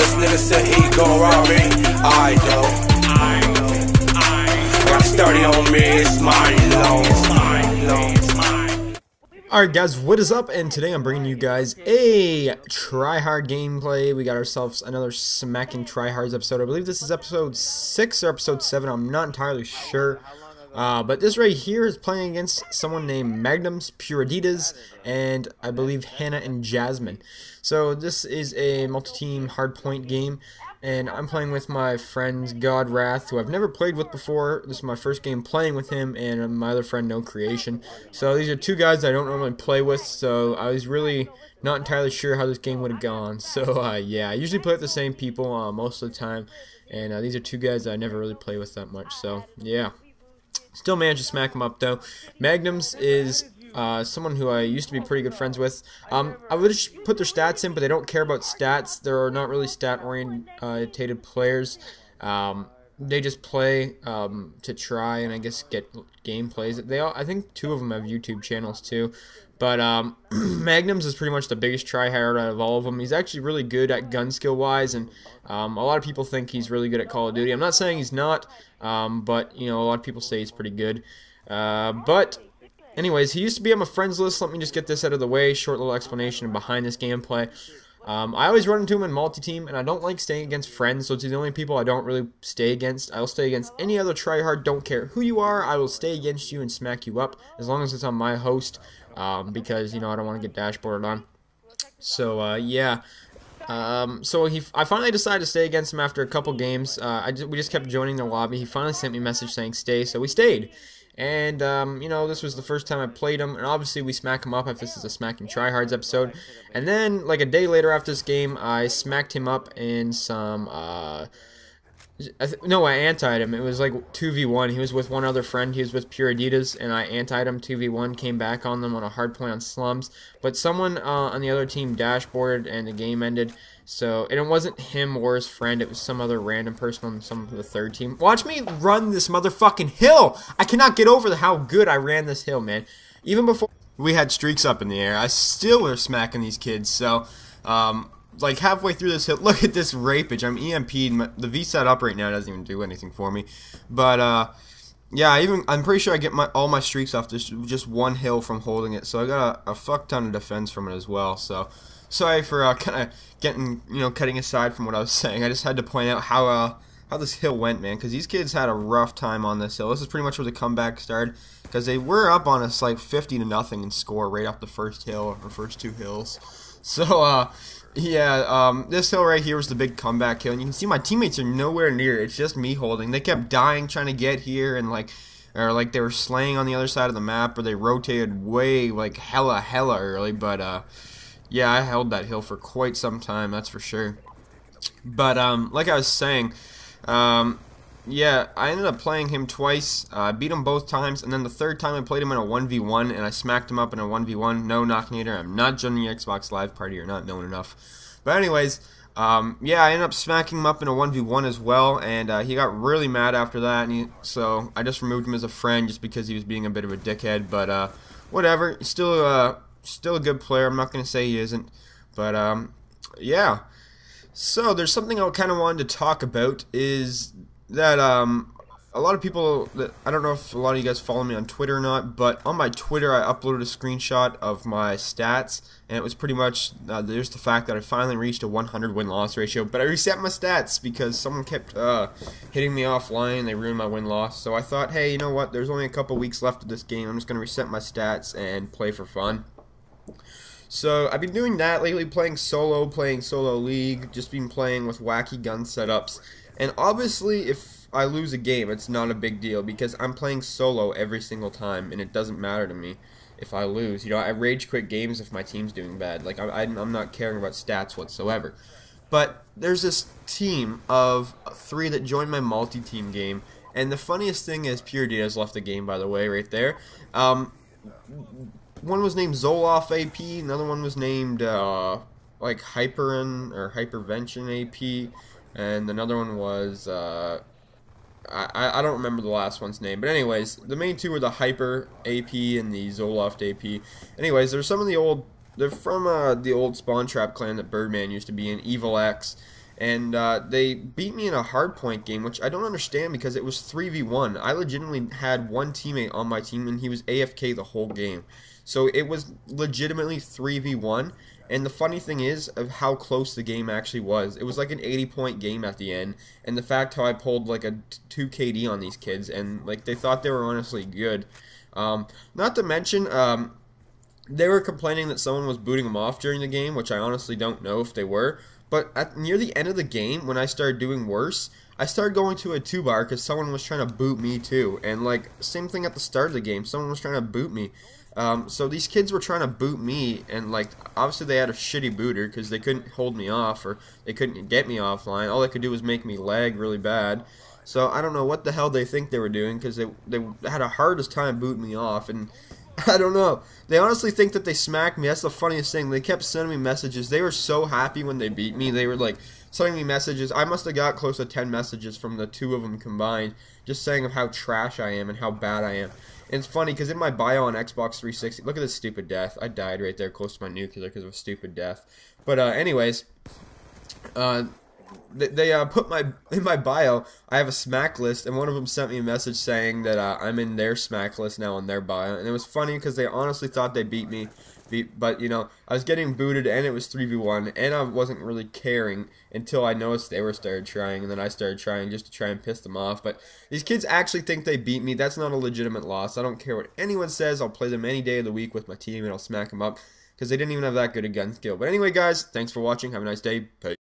This nigga said he gon' rob me. I got 30 on me, it's mine, Alright guys, what is up? And today I'm bringing you guys a Tryhard gameplay. We got ourselves another smacking Tryhards episode. I believe this is episode 6 or episode 7, I'm not entirely sure. But this right here is playing against someone named Mxgnumz, Tryhards, and I believe Hannah and Jasmine. So this is a multi-team hardpoint game, and I'm playing with my friend God Wrath, who I've never played with before. This is my first game playing with him, and my other friend No Creation. So these are two guys I don't normally play with, so I was really not entirely sure how this game would have gone. So yeah, I usually play with the same people most of the time, and these are two guys that I never really play with that much. So yeah. Still managed to smack him up though. Mxgnumz is someone who I used to be pretty good friends with. I would just put their stats in, but they don't care about stats. They're not really stat-orientated players. They just play to try and I guess get gameplays. I think two of them have YouTube channels too. But Mxgnumz is pretty much the biggest tryhard out of all of them. He's actually really good at gun skill wise, and a lot of people think he's really good at Call of Duty. I'm not saying he's not, but you know, a lot of people say he's pretty good. But anyways, he used to be on my friends list. Let me just get this out of the way. Short little explanation behind this gameplay. I always run into him in multi-team, and I don't like staying against friends, so it's the only people I don't really stay against. I'll stay against any other tryhard, don't care who you are, I will stay against you and smack you up, as long as it's on my host, because, you know, I don't want to get dashboarded on. So, yeah. I finally decided to stay against him after a couple games. We just kept joining the lobby. He finally sent me a message saying stay, so we stayed. And, you know, this was the first time I played him, and obviously we smack him up if this is a Smacking Tryhards episode. And then, like a day later after this game, I smacked him up in some, no, I antied him. It was like 2v1. He was with one other friend. He was with Tryhards, and I antied him 2v1, came back on them on a hard point on slums. But someone on the other team dashboarded, and the game ended. So, and it wasn't him or his friend, it was some other random person on some of the third team. Watch me run this motherfucking hill! I cannot get over how good I ran this hill, man. Even before we had streaks up in the air, I still was smacking these kids, so, like halfway through this hill, look at this rapage, I'm EMP'd, the VSAT up right now doesn't even do anything for me, but, yeah, I'm pretty sure I get all my streaks off just one hill from holding it, so I got a fuck ton of defense from it as well, so... Sorry for kind of cutting aside from what I was saying. I just had to point out how this hill went, man, because these kids had a rough time on this hill. This is pretty much where the comeback started, because they were up on us like 50-0 in score right off the first hill, or first two hills. So, yeah, this hill right here was the big comeback hill, and you can see my teammates are nowhere near. It's just me holding. They kept dying trying to get here, and or they were slaying on the other side of the map, or they rotated way, like, hella early, but, yeah, I held that hill for quite some time, that's for sure. But, like I was saying, yeah, I ended up playing him twice. I beat him both times, and then the third time I played him in a 1v1, and I smacked him up in a 1v1. No, Knockinator, I'm not joining the Xbox Live Party, you're not known enough. But anyways, yeah, I ended up smacking him up in a 1v1 as well, and he got really mad after that, and so I just removed him as a friend just because he was being a bit of a dickhead, but, whatever, still a good player. I'm not going to say he isn't, but yeah. So there's something I kind of wanted to talk about is that a lot of people I don't know if a lot of you guys follow me on Twitter or not, but on my Twitter I uploaded a screenshot of my stats, and it was pretty much there's the fact that I finally reached a 100 win-loss ratio, but I reset my stats because someone kept hitting me offline and they ruined my win-loss. So I thought, hey, you know what? There's only a couple weeks left of this game. I'm just going to reset my stats and play for fun. So I've been doing that lately, playing solo league, just been playing with wacky gun setups, and obviously if I lose a game it's not a big deal because I'm playing solo every single time and it doesn't matter to me if I lose. You know, I rage quit games if my team's doing bad, like I'm not caring about stats whatsoever. But there's this team of 3 that joined my multi-team game, and the funniest thing is Tryhards left the game, by the way, right there. One was named Zoloff AP, another one was named like Hyperin or Hypervention AP, and another one was I don't remember the last one's name, but anyways, the main two were the Hyper AP and the Zoloft AP. Anyways, there's some of the old, they're from the old Spawn Trap clan that Birdman used to be in, Evil X, and they beat me in a hardpoint game, which I don't understand because it was 3v1. I legitimately had one teammate on my team, and he was AFK the whole game. So it was legitimately 3v1, and the funny thing is of how close the game actually was. It was like an 80-point game at the end, and the fact how I pulled like a 2 KD on these kids, and like they thought they were honestly good. Not to mention, they were complaining that someone was booting them off during the game, which I honestly don't know if they were. But near the end of the game, when I started doing worse, I started going to a 2-bar because someone was trying to boot me too. And like, same thing at the start of the game, someone was trying to boot me. So these kids were trying to boot me, and like, obviously they had a shitty booter because they couldn't hold me off, or they couldn't get me offline. All they could do was make me lag really bad. So I don't know what the hell they think they were doing, because they had a hardest time booting me off, and I don't know. They honestly think that they smacked me. That's the funniest thing. They kept sending me messages. They were so happy when they beat me. They were like sending me messages. I must have got close to 10 messages from the two of them combined, just saying of how trash I am and how bad I am. And it's funny because in my bio on Xbox 360, look at this stupid death. I died right there close to my nuclear because of a stupid death. But anyways, they put in my bio, I have a smack list, and one of them sent me a message saying that I'm in their smack list now on their bio. And it was funny because they honestly thought they beat me. But, you know, I was getting booted, and it was 3v1, and I wasn't really caring until I noticed they started trying, and then I started trying just to try and piss them off. But these kids actually think they beat me. That's not a legitimate loss. I don't care what anyone says. I'll play them any day of the week with my team, and I'll smack them up because they didn't even have that good a gun skill. But anyway, guys, thanks for watching. Have a nice day. Peace.